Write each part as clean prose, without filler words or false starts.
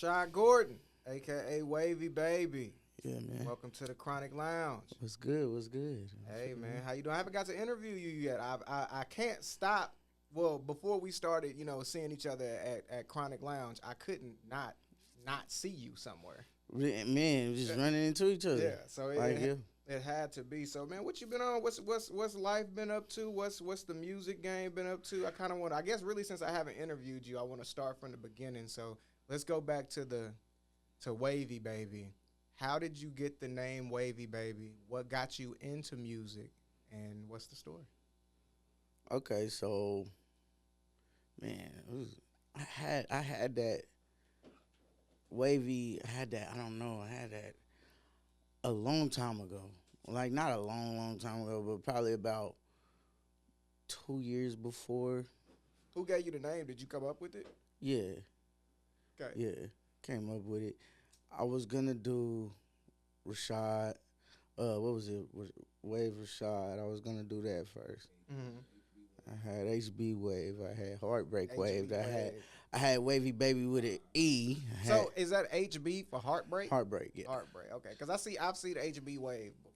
Rashad Gordon, aka Wavy Baby. Yeah, man. Welcome to the Chronic Lounge. What's good? What's good? Hey, man, how you doing? I haven't got to interview you yet. I can't stop. Well, before we started, seeing each other at Chronic Lounge, I couldn't not see you somewhere. Man, just running into each other. Yeah, so it had to be. So, man, what you been on? What's life been up to? What's the music game been up to? I kind of want. I guess really since I haven't interviewed you, I want to start from the beginning. So let's go back to Wavy Baby. How did you get the name Wavy Baby? What got you into music, and what's the story? Okay, so man, I had that wavy. I had that. I don't know. I had that a long time ago. Like not a long time ago, but probably about 2 years before. Who gave you the name? Did you come up with it? Yeah. Okay. Yeah, came up with it. I was gonna do Rashad. What was it? Wave Rashad. I was gonna do that first. Mm-hmm. I had HB Wave. I had Heartbreak HB Wave. Wave. I had Wavy Baby with an E. So is that HB for Heartbreak? Heartbreak, yeah. Heartbreak. Okay, because I've seen HB Wave before.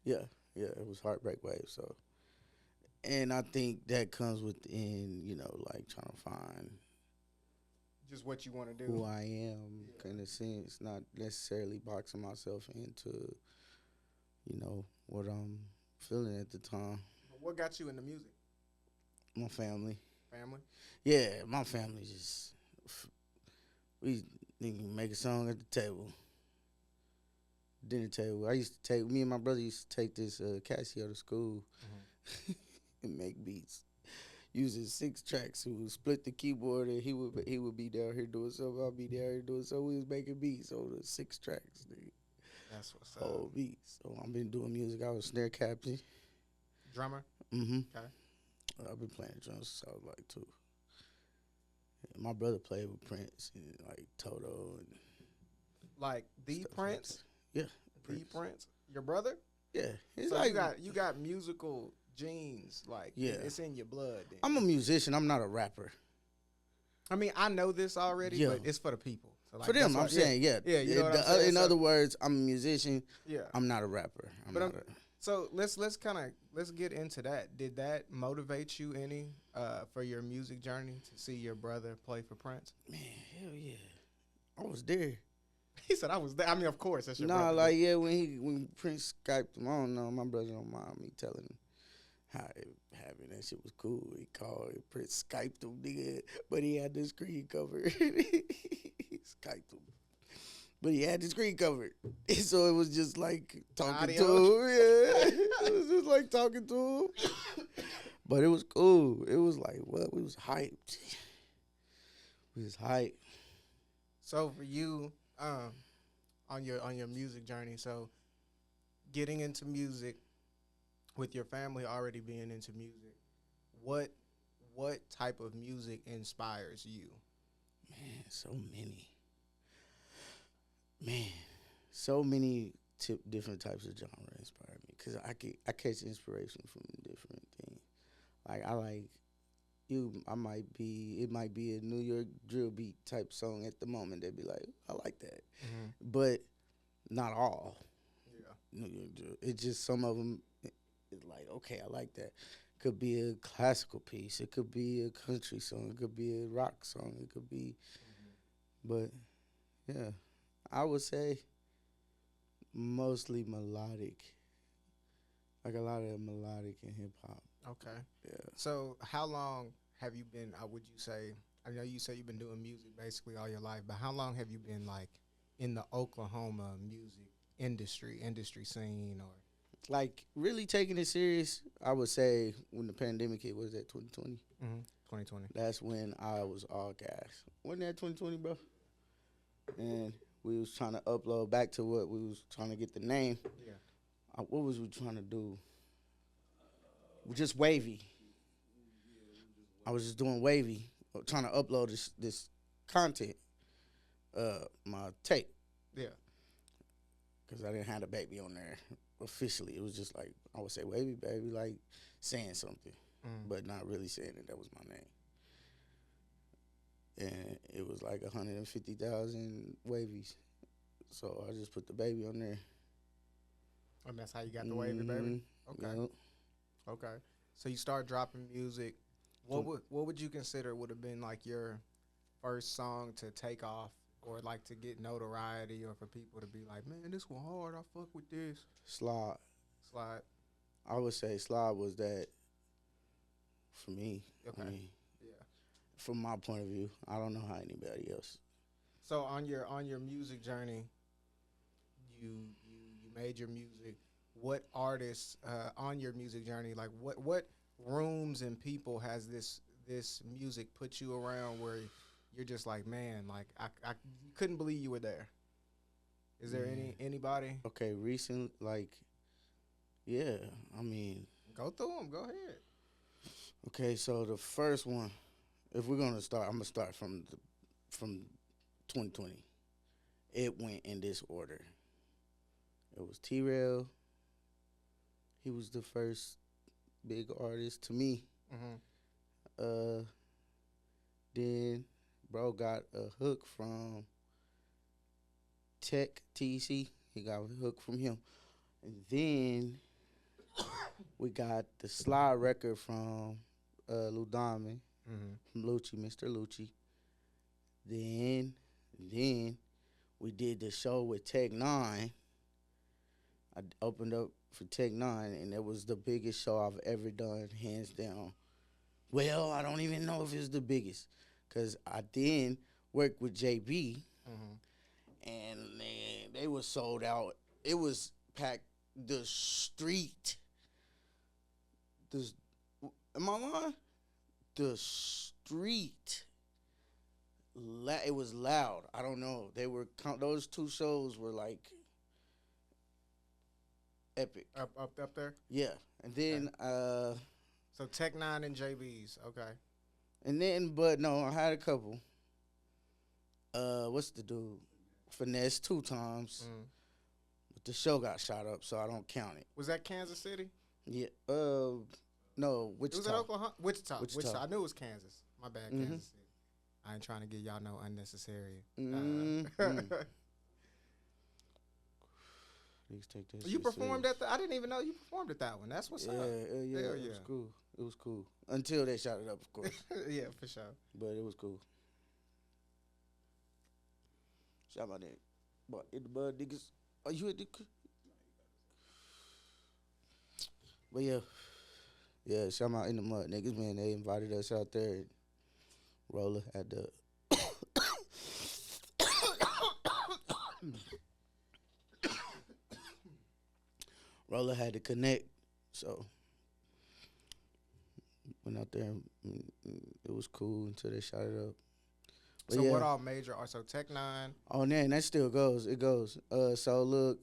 Yeah, it was Heartbreak Wave. So, and I think that comes within, like trying to find Just what you want to do. who I am, in a sense, not necessarily boxing myself into, what I'm feeling at the time. What got you into music? My family. Family? Yeah, my family just, we make a song at the table. Dinner table. Me and my brother used to take this Casio to school and make beats. Using 6 tracks. We would split the keyboard and he would be down here doing something, I'll be down here doing something. We was making beats on the 6 tracks, nigga. That's what's up. Whole beats. So I've been doing music. I was snare captain. Drummer? Mm-hmm. Okay. I've been playing drums since I was like 2. Yeah, my brother played with Prince and like Toto and like the Prince? Yeah. The Prince? Your brother? Yeah. So like, you got musical genes, like it's in your blood. Then. I'm a musician. I'm not a rapper. I mean, I know this already, but it's for the people. So like, for them, I'm saying, yeah. You know what I'm saying? In other words, I'm a musician. Yeah. I'm not a rapper. So let's get into that. Did that motivate you any for your music journey to see your brother play for Prince? Man, hell yeah, I was there. He said I was there. I mean, of course, that's your brother. Nah, like when Prince Skyped him, I don't know. My brother don't mind me telling him how it happened. That shit was cool. He called Prince Skyped him, nigga, but he had the screen covered. He Skyped him. But he had the screen covered. So it was just like talking to him. Yeah. It was just like talking to him. But it was cool. It was like, what? We was hyped. We was hyped. So for you, on your music journey, so getting into music with your family already being into music, what type of music inspires you? Man, so many different types of genre inspire me because I catch inspiration from different things. Like it might be a New York drill beat type song at the moment. They'd be like, I like that, but not all. Yeah, New York drill. It's just some of them. It's like, okay, I like that. Could be a classical piece. It could be a country song. It could be a rock song. It could be, but yeah, I would say mostly melodic. Like a lot of melodic and hip hop. Okay. Yeah. So how long have you been, would you say, I know you say you've been doing music basically all your life, but how long have you been like in the Oklahoma music industry scene or? Like really taking it serious, I would say when the pandemic hit, was that 2020? 2020. That's when I was all gas. Wasn't that 2020, bro? And we was trying to upload back to what we was trying to get the name. Yeah. What was we trying to do? Just Wavy. I was just doing Wavy, trying to upload this content, my tape. Yeah. Because I didn't have the baby on there officially. It was just like, I would say Wavy Baby, like saying something, but not really saying that was my name. and it was like 150,000 wavies. So I just put the baby on there. And that's how you got the Wavy Baby? Okay. Yep. Okay. So you start dropping music. What would you consider would have been like your first song to take off or like to get notoriety or for people to be like, man, this one hard. I fuck with this. Slide. Slide. I would say Slide was that for me. Okay. I mean, Yeah. from my point of view, I don't know how anybody else. So on your music journey, you made your music. What artists on your music journey, like what rooms and people has this music put you around where you're just like, man, like I couldn't believe you were there. Is there anybody? Okay, recent yeah. I mean, Go through them. Go ahead. okay. So the first one, if we're gonna start, I'm gonna start from 2020. It went in this order. It was T-Rail. He was the first big artist to me. Mm-hmm. Then bro got a hook from Tech TC. He got a hook from him. And then we got the Slide record from Lou Diamond, Mm-hmm. from Lucci, Mr. Lucci. Then we did the show with Tech Nine. I opened up for Tech Nine, and it was the biggest show I've ever done, hands down. Well, I don't even know if it's the biggest, cause I then worked with JB, Mm-hmm. and man, they was sold out. It was packed. The street. Am I lying? The street. It was loud. I don't know. Those two shows were like epic. Up there. Yeah, and then So Tech Nine and JB's. Okay. but no, I had a couple. What's the dude? Finesse 2 times. Mm. But the show got shot up, so I don't count it. Was that Kansas City? Yeah. No, Wichita. It was at Oklahoma. Wichita. Wichita. I knew it was Kansas. My bad, Mhm. Kansas City. I ain't trying to get y'all no unnecessary. Mhm. Please take this. You performed at I didn't even know you performed at that one. That's what's up. Yeah. Hell It was cool. It was cool until they shot it up, of course. Yeah, for sure. But it was cool. Shout out that. But in the mud, niggas. Are you at the? But yeah. Shout out in the mud, niggas. Man, they invited us out there. And Roller had the. Roller had to connect, so went out there and it was cool until they shot it up. But So yeah. what all major are so Tech Nine? Oh man, that still goes. It goes. So look,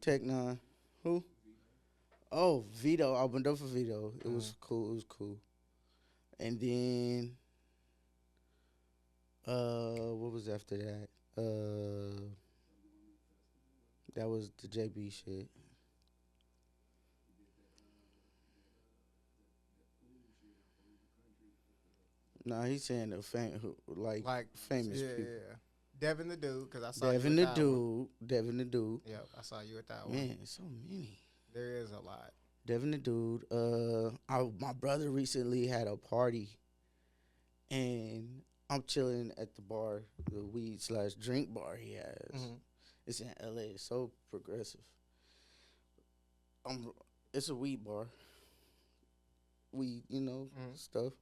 Tech Nine. Who? Oh, Vito. I opened up for Vito. It was cool. It was cool. And then what was after that? That was the JB shit. Nah, he's saying the Like famous yeah, people. yeah. Devin the Dude, because I saw Devin you the at that one. Dude. Devin the Dude. Yep, I saw you at that one. Man, so many. There is a lot. Devin the Dude. My brother recently had a party, and I'm chilling at the bar, the weed/drink bar he has. Mhm. It's in LA. It's so progressive. It's a weed bar. Weed, stuff,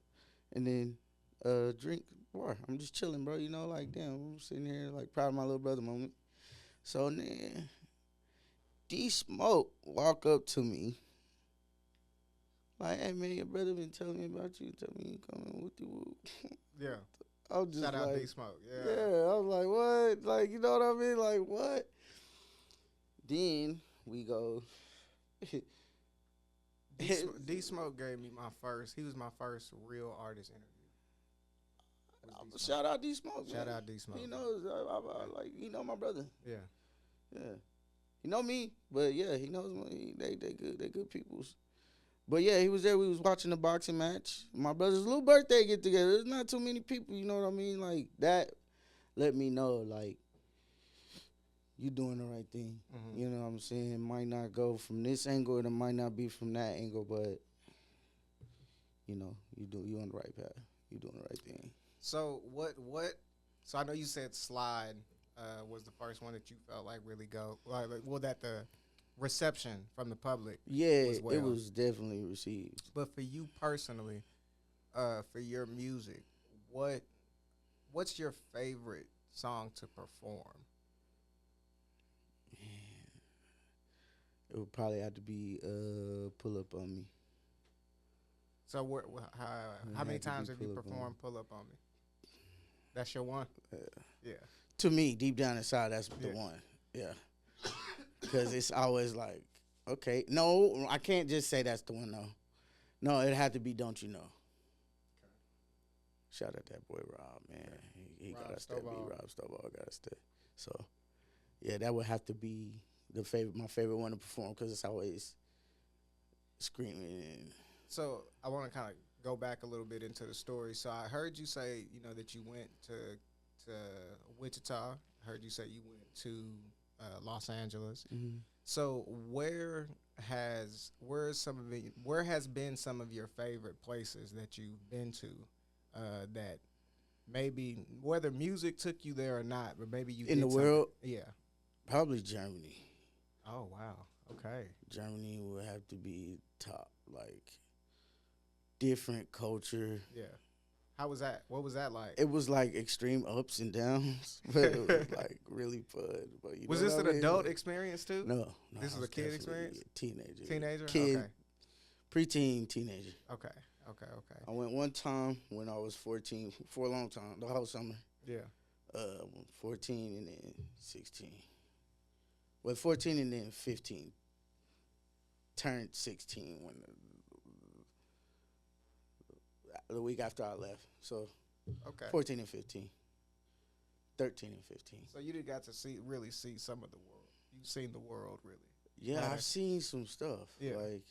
and then drink bar. I'm just chilling, bro. Like damn, I'm sitting here like proud of my little brother moment. So then D Smoke walk up to me. Like, hey man, your brother been telling me about you. Tell me you coming with you. Yeah. I'm just Shout out like, D Smoke. yeah. Yeah. I was like, what? Like, you know what I mean? Like, what? Then we go. D Smoke gave me my first. He was my first real artist interview. Shout out D Smoke. Shout out D Smoke. He knows, my brother. Yeah. Yeah, he know me, but yeah, he knows me. They good peoples. But yeah, he was there. We was watching the boxing match. My brother's little birthday get together. There's not too many people. You know what I mean? Like that. Let me know like you doing the right thing. Mm-hmm. You know what I'm saying? Might not go from this angle. It might not be from that angle, but you know you on the right path. You doing the right thing. So what? So I know you said Slide was the first one that you felt like really go well that the reception from the public Yeah, was well. it was definitely received. But for you personally, for your music, what what's your favorite song to perform? It would probably have to be Pull Up on Me. So It how many had to be times have you Pull Up on Me. performed Pull Up on Me? That's your one? Uh, Yeah. to me, deep down inside, that's the Yeah. one. Yeah. Because it's always like, okay. No, I can't just say that's the one, though. No, it had to be Don't You Know. Shout out that boy Rob, man. He Rob got us that beat. Stovall. Rob Stovall got us that. So, yeah, that would have to be my favorite one to perform because it's always screaming. And So I want to kind of go back a little bit into the story. So I heard you say, that you went to Wichita. I heard you say you went to Los Angeles. So where has been some of your favorite places that you've been to that maybe whether music took you there or not, but maybe you in did the something- world, Yeah. probably Germany. Oh wow. Okay. Germany would have to be top, like different culture. Yeah. How was that? What was that like? It was like extreme ups and downs, but it was like really fun. But you Was know this what an I mean? adult Like, experience too? No, This it was a kid definitely experience? a teenager. Teenager? Kid, Okay. preteen, teenager. Okay. I went one time when I was 14 for a long time, the whole summer. Yeah. 14 and then 16. Well, 14 and then 15. Turned 16 when the week after I left. So Okay. 14 and 15. 13 and 15. So you did got to really see some of the world. You've seen the world really. Yeah, Right. I've seen some stuff. Yeah. Like,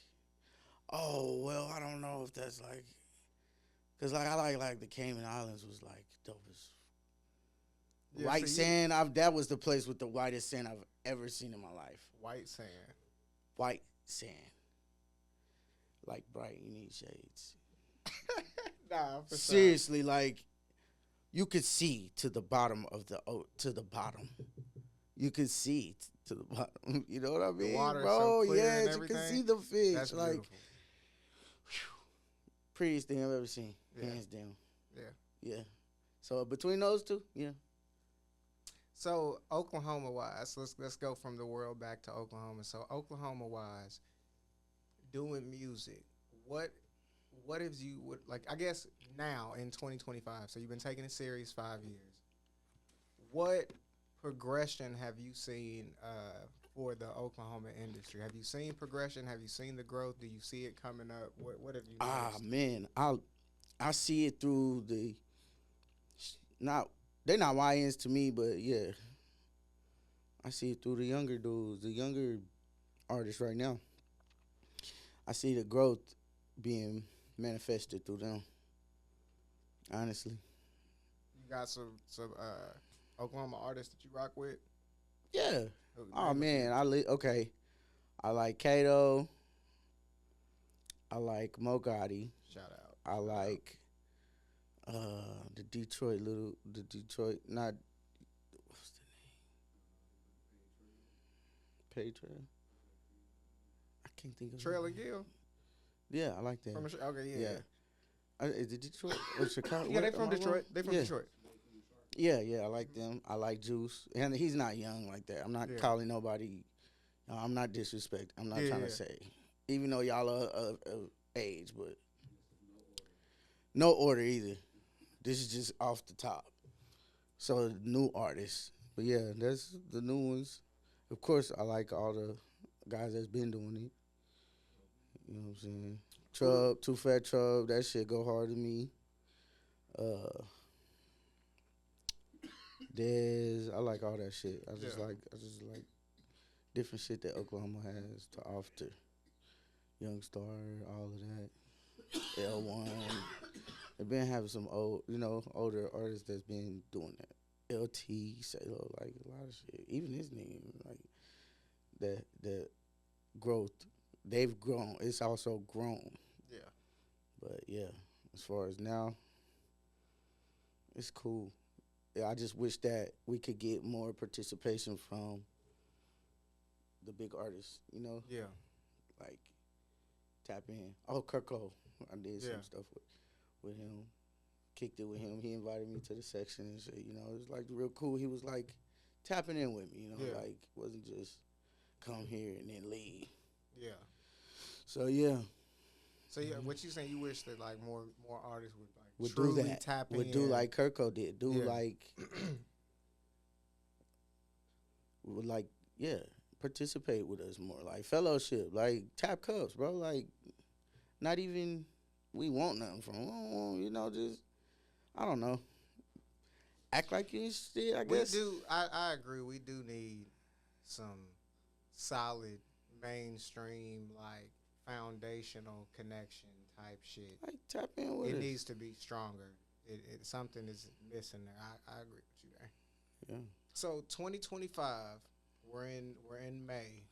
oh, well, I don't know if that's like, because like I like the Cayman Islands was like dope as Yeah, white so you- sand. That was the place with the whitest sand I've ever seen in my life. White sand. White sand. Like bright, you need shades. Nah, for sure. Seriously, like you could see to the bottom of to the bottom. You could see to the bottom. You know what I mean, water is bro? so clear Yes, and you can everything. see the fish. That's like beautiful. prettiest thing I've ever seen, Yeah. hands down. Yeah. Yeah. So between those two, yeah. So Oklahoma wise, let's go from the world back to Oklahoma. So Oklahoma wise, doing music, what has you would like? I guess now in 2025. So you've been taking it serious 5 years. What progression have you seen for the Oklahoma industry? Have you seen progression? Have you seen the growth? Do you see it coming up? What have you noticed? Man, I see it through they're not YNs to me, but yeah, I see it through the younger dudes, the younger artists right now. I see the growth being manifested through them. Honestly, You got some Oklahoma artists that you rock with? yeah. Who- Oh name a man, few. okay. I like Kato. I like Mo Gotti. Shout out. I like the Detroit not what's the name? Patreon. I can't think of Trail it. and Gill. Yeah, I like that. From okay, yeah. Yeah. Is it Detroit or Chicago? Yeah, they Am from I wrong? Detroit. They from Yeah. Detroit. Yeah, I like them. I like Juice, and he's not young like that. I'm not Yeah. calling nobody. I'm not disrespect. I'm not trying Yeah. to say, even though y'all are of age, but no order either. This is just off the top. So new artists, but yeah, that's the new ones. Of course, I like all the guys that's been doing it. You know what I'm saying? Trub, Too Fat Trub, that shit go hard to me. Dez, I like all that shit. I just like different shit that Oklahoma has to offer. Young Star, all of that. L1. They've been having some old, older artists that's been doing that. LT, Salo, like a lot of shit. Even his name, like the growth. They've grown. It's also grown. Yeah. But yeah, as far as now, it's cool. Yeah, I just wish that we could get more participation from the big artists, Yeah. like tap in. Oh, Kirko, I did Yeah. some stuff with him. Kicked it with him. He invited me to the section and said, it was like real cool. He was like tapping in with me, Yeah. like wasn't just come here and then leave. Yeah. So yeah, So yeah, what you saying? You wish that like more artists would like would truly do that. tap Would in. do like Kirko did. Do Yeah. like would like participate with us more, like fellowship, like tap cups, bro. Like not even we want nothing from them, just I don't know. Act like you interested, I guess. We do. I agree. We do need some solid mainstream like foundational connection type shit. Like tap in with It us. needs to be stronger. It something is missing there. I agree with you there. Yeah. So 2025, we're in May.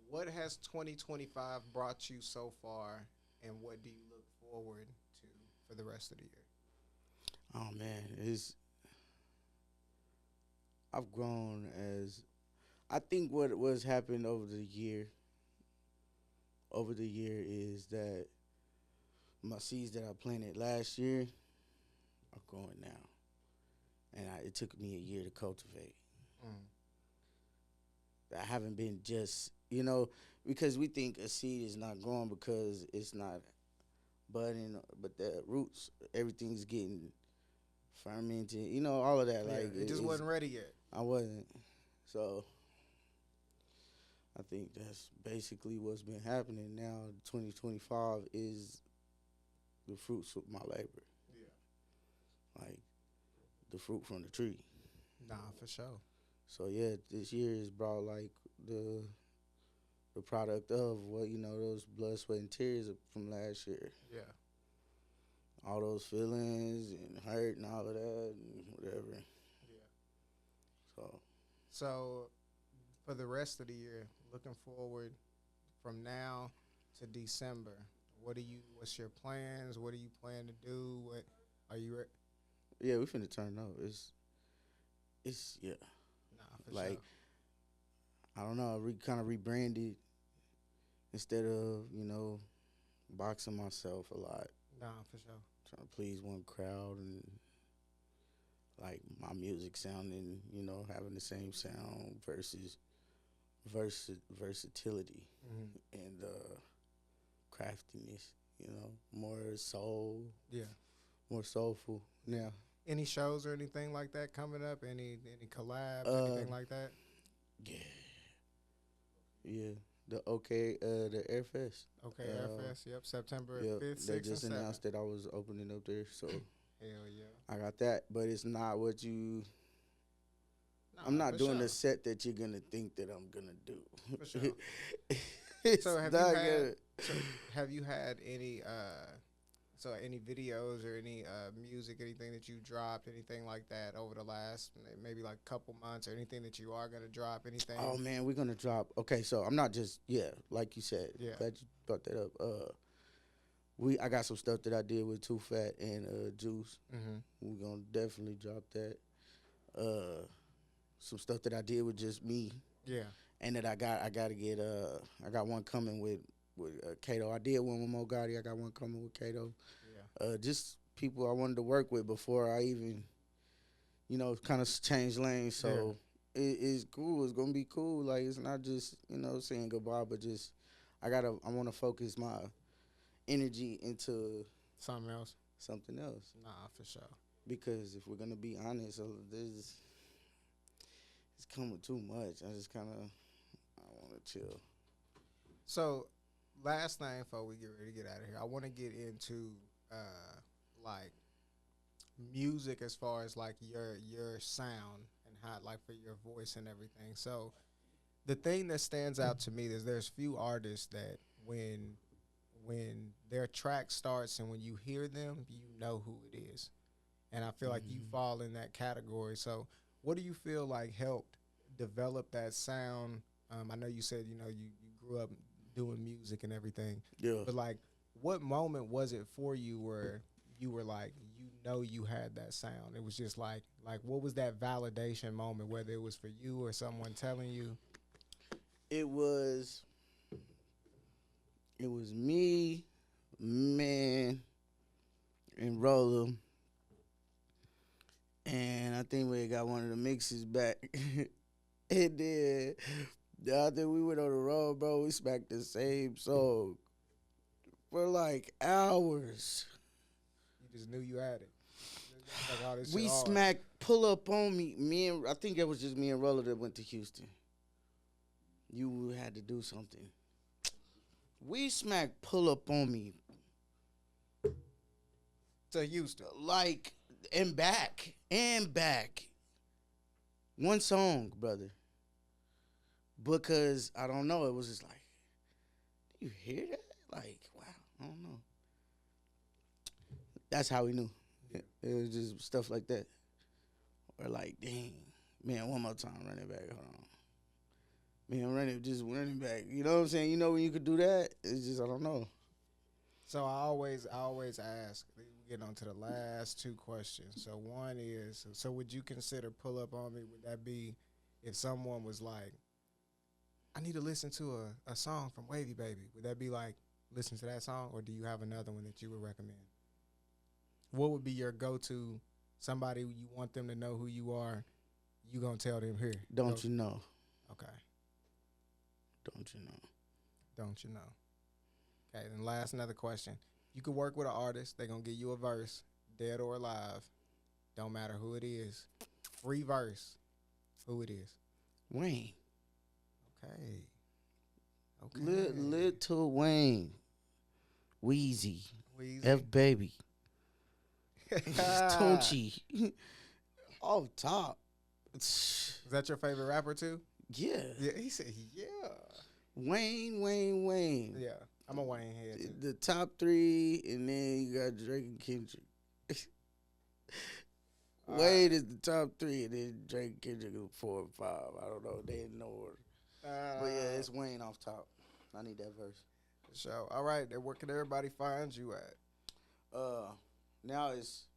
What has 2025 brought you so far, and what do you look forward to for the rest of the year? Oh man, I've grown as I think what's happened over the year is that my seeds that I planted last year are growing now, and it took me a year to cultivate. Mm. I haven't been just because we think a seed is not growing because it's not budding, but the roots, everything's getting fermented, all of that. Yeah, Like it just wasn't ready yet. I wasn't. So I think that's basically what's been happening now. 2025 is the fruits of my labor, Yeah. like the fruit from the tree. Nah, for sure. So yeah, this year has brought like the product of what those blood, sweat, and tears from last year. Yeah. All those feelings and hurt and all of that and whatever. Yeah. So So for the rest of the year, looking forward from now to December, what's your plans? What do you plan to do? What are you yeah, we finna turn up. It's yeah. Nah, for Like sure. I don't know. I kind of rebranded instead of boxing myself a lot, Nah, for sure. trying to please one crowd and like my music sounding, having the same sound versus versatility Mm-hmm. and craftiness. More soul, Yeah. more soulful. Now, Any shows or anything like that coming up? Any collabs, anything like that? yeah, yeah. The Airfest. Okay, Airfest. Yep, September Yep, 5th, they 6th, just and 7th. announced that I was opening up there, so Hell yeah. I got that. But it's not what you. Nah, I'm not for doing sure. the set that you're gonna think that I'm gonna do. For sure. It's So have not you had gonna- so have you had any any videos or any music, anything that you dropped, anything like that over the last maybe like couple months, or anything that you are gonna drop, anything? Oh man, we're gonna drop. Okay, so I'm not just like you said. Yeah. Glad you brought that up. I got some stuff that I did with Too Fat and Juice. Mm-hmm. We're gonna definitely drop that. Some stuff that I did with just me, Yeah. and that I gotta get. I got one coming with Kato. I did one with Mo Gotti. I got one coming with Kato. Yeah. Just people I wanted to work with before I even, kind of change lanes. So it's cool. It's gonna be cool. Like it's not just saying goodbye, but just I want to focus my energy into Something else? something else. Nah, for sure. Because if we're gonna be honest, it's coming too much. I want to chill. So, last thing before we get ready to get out of here, I want to get into like music as far as like your sound and how like for your voice and everything. So, the thing that stands out to me is there's few artists that when when their track starts and when you hear them, you know who it is. And I feel like you fall in that category. So, what do you feel like helped develop that sound? I know you said you grew up doing music and everything, Yeah. but like, what moment was it for you where you were like, you had that sound? It was just like what was that validation moment? Whether it was for you or someone telling you. It was me, man, and Roller, and I think we got one of the mixes back. And then the other we went on the road, bro. We smacked the same song for like hours. You just knew you had it. Like, oh, this We shit hard. smacked Pull Up on Me. I think it was just me and Roller that went to Houston. You had to do something. We smacked Pull Up on Me. To Houston. Like, and back. One song, brother. Because, I don't know, it was just like, do you hear that? Like, wow, I don't know. That's how we knew. It was just stuff like that. Or like, dang, man, one more time, run it back, hold on. Man, running back. You know what I'm saying? You know when you could do that? It's just, I don't know. So I always ask. We get on to the last two questions. So one is, so would you consider Pull Up on Me? Would that be if someone was like, I need to listen to a song from Wavy Baby? Would that be like, listen to that song, or do you have another one that you would recommend? What would be your go-to? Somebody you want them to know who you are. You gonna tell them here? Don't you know? Okay. Don't you know? Don't you know? Okay, then last another question. You could work with an artist. They're going to give you a verse, dead or alive. Don't matter who it is. Free verse. Who it is. Wayne. Okay. Little Wayne. Wheezy. Weezy. F Baby. Tunchi. Off top. Is that your favorite rapper too? Yeah. Yeah, he said, yeah. Wayne. Yeah, I'm a Wayne head too. The top three, and then you got Drake and Kendrick. Wayne is the top three, and then Drake and Kendrick is 4 and 5. I don't know. They in no order. But yeah, it's Wayne off top. I need that verse. So, all right, then where can everybody find you at? Now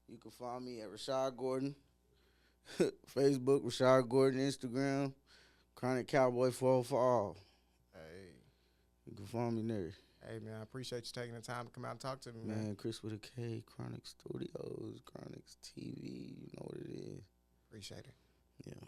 you can find me at Rashad Gordon, Facebook, Rashad Gordon, Instagram, Chronic Cowboy 4 for all. Hey. You can find me there. Hey, man, I appreciate you taking the time to come out and talk to me, Man, Chris with a K, Chronic Studios, Chronics TV, you know what it is. Appreciate it. Yeah.